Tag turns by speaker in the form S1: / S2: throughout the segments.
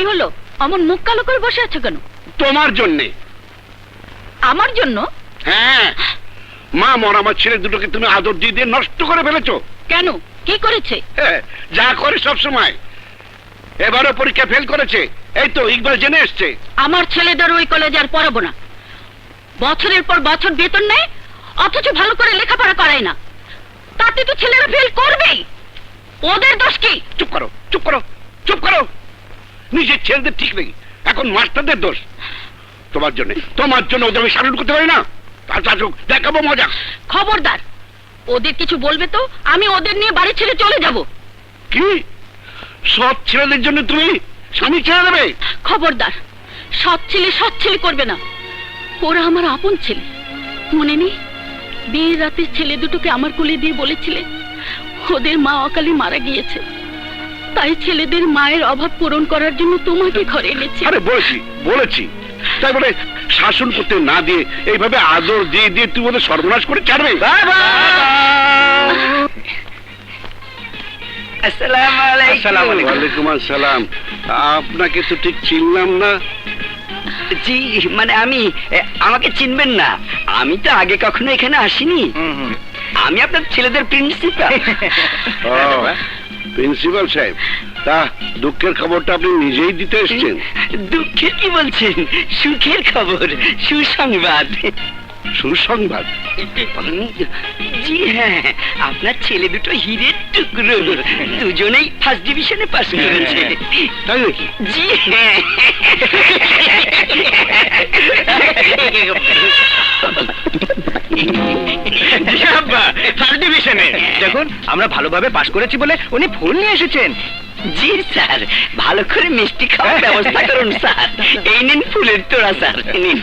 S1: হলো? অমন মুখ কালো করে বসে আছো কেন?
S2: তোমার জন্যে।
S1: আমার জন্য?
S2: হ্যাঁ, মা মরা আমার ছেলে দুটোকে তুমি আদর দিয়ে দিয়ে নষ্ট করে ফেলেছো।
S1: কেন, কি করেছে?
S2: হ্যাঁ, যা করে সব সময়। এবারও পরীক্ষা ফেল করেছে, এই তো ইকবাল জেনে এসছে।
S1: আমার ছেলেদের ওই কলেজে আর পড়াবো না। বছরের পর বছর বেতন নেয়, অথচ ভালো করে লেখাপড়া করায় না। তাতে তো ছেলেরা ফেল করবেই। ওদের দোষ কি?
S2: চুপ করো, চুপ করো, চুপ করো। নিজের ছেলেদের ঠিক নেই, এখন মাস্টারদের দোষ। তোমার জন্য ওদের আমি সালুট করতে পারি না। দেখাবো মজা।
S1: খবরদার, ওদের কিছু বলবে তো আমি ওদের নিয়ে বাড়ি ছেড়ে চলে যাব।
S2: কি? সব ছেলেদের জন্য তুমি স্বামী ছেড়ে দেবে?
S1: খবরদার, সৎ ছেলে করবে না। ওরা আমার আপন ছেলে। মনে নেই বিয়ের রাতে ছেলে দুটোকে আমার কোলে দিয়ে বলেছিলে ওদের মা অকালে মারা গিয়েছে, তাই ছেলেদের মায়ের অভাব পূরণ করার জন্য তোমাকে ঘরে এনেছি।
S2: আরে বলেছি তাই বলে শাসন করতে না দিয়ে এইভাবে আদর দিয়ে দিয়ে তুই ওদের সর্বনাশ করে ছাড়বে? ওয়ালাইকুম আসসালাম। আপনাকে তো ঠিক চিনলাম না।
S3: জি, মানে আমাকে চিনবেন না, আমি তো আগে কখনো এখানে আসিনি। আমি আপনার ছেলেদের প্রিন্সিপাল।
S2: প্রিন্সিপাল সাহেব, তা দুঃখের খবরটা আপনি নিজেই দিতে এসেছেন।
S3: দুঃখের কি বলছেন, সুখের খবর, সুসংবাদ।
S2: সুসংবাদ?
S3: জি হ্যাঁ, আপনার ছেলে দুটো হীরের টুকরো, দুজনেই ফার্স্ট ডিভিশনে পাস করেছে।
S2: তাই নাকি?
S3: জি হ্যাঁ।
S4: দেখুন, আমরা ভালোভাবে পাস করেছি বলে উনি ফুল নিয়ে এসেছেন।
S3: জি স্যার, ভালো করে মিষ্টি খাওয়ার ব্যবস্থা করুন স্যার। এই নিন ফুলের তোড়া স্যার, নিন।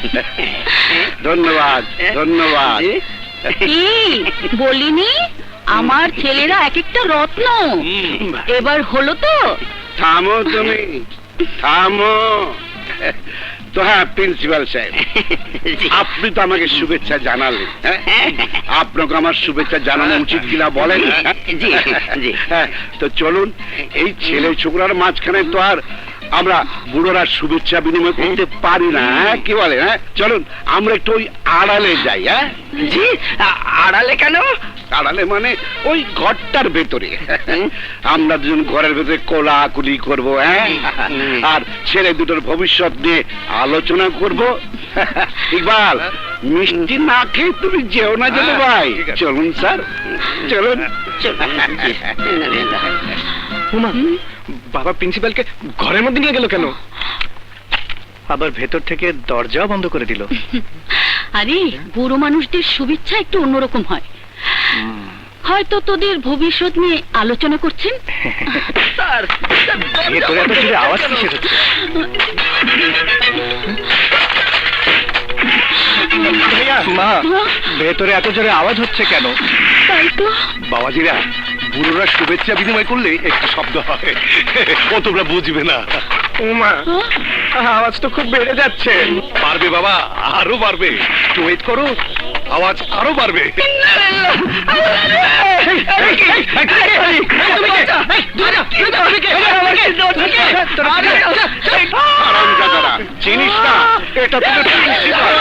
S2: ধন্যবাদ ধন্যবাদ।
S1: কি বলিনি আমার ছেলেরা এক একটা রত্ন। এবার হলো তো?
S2: থামো তুমি, থামো। তো হ্যাঁ প্রিন্সিপাল সাহেব, আপনি তো আমাকে শুভেচ্ছা জানালেন। আপনাকে আমার শুভেচ্ছা জানানো উচিত কিনা বলেন? হ্যাঁ, তো চলুন, এই ছেলে ছোকরার মাঝখানে তো আর আমরা বুড়োরা শুভেচ্ছা বিনিময় করতে পারি না। কি বলে? হ্যাঁ চলুন, আমরা একটু ওই আড়ালে যাই। হ্যাঁ
S3: জি, আড়ালে কেন?
S2: আড়ালে মানে ওই ঘরটার ভেতরে। আমরা দুজন ঘরের ভেতরে কোলাকুলি করব, হ্যাঁ, আর ছেলে দুটোর ভবিষ্যৎ নিয়ে আলোচনা করব। ইকবাল, মিষ্টি না খেয়ে তুমি যেও না যেন ভাই। চলুন স্যার, চলুন।
S4: বাবা প্রিন্সিপালকে ঘরের মধ্যে নিয়ে গেল কেন? আবার ভেতর থেকে দরজাও বন্ধ করে দিল।
S1: আরে বুড়ো মানুষদের শুভেচ্ছা একটু অন্যরকম হয়। হয়তো তোদের ভবিষ্যৎ নিয়ে আলোচনা করছেন।
S4: ভেতরে এত জোরে আওয়াজ কিসের হচ্ছে? মা, ভেতরে এত জোরে আওয়াজ হচ্ছে কেন?
S1: তাই তো
S2: বাবাজিরা, বুড়োরা শুভেচ্ছা বিনিময় করলে একটু শব্দ হয়, ও তোমরা বুঝবে না।
S4: মা, আওয়াজ তো খুব বেড়ে যাচ্ছে।
S2: পারবে বাবা, আরো বাড়বে। একটু ওয়েট করো, আওয়াজ আরো বাড়বে। চিনিস না এটা তোদের প্রিন্সিপাল।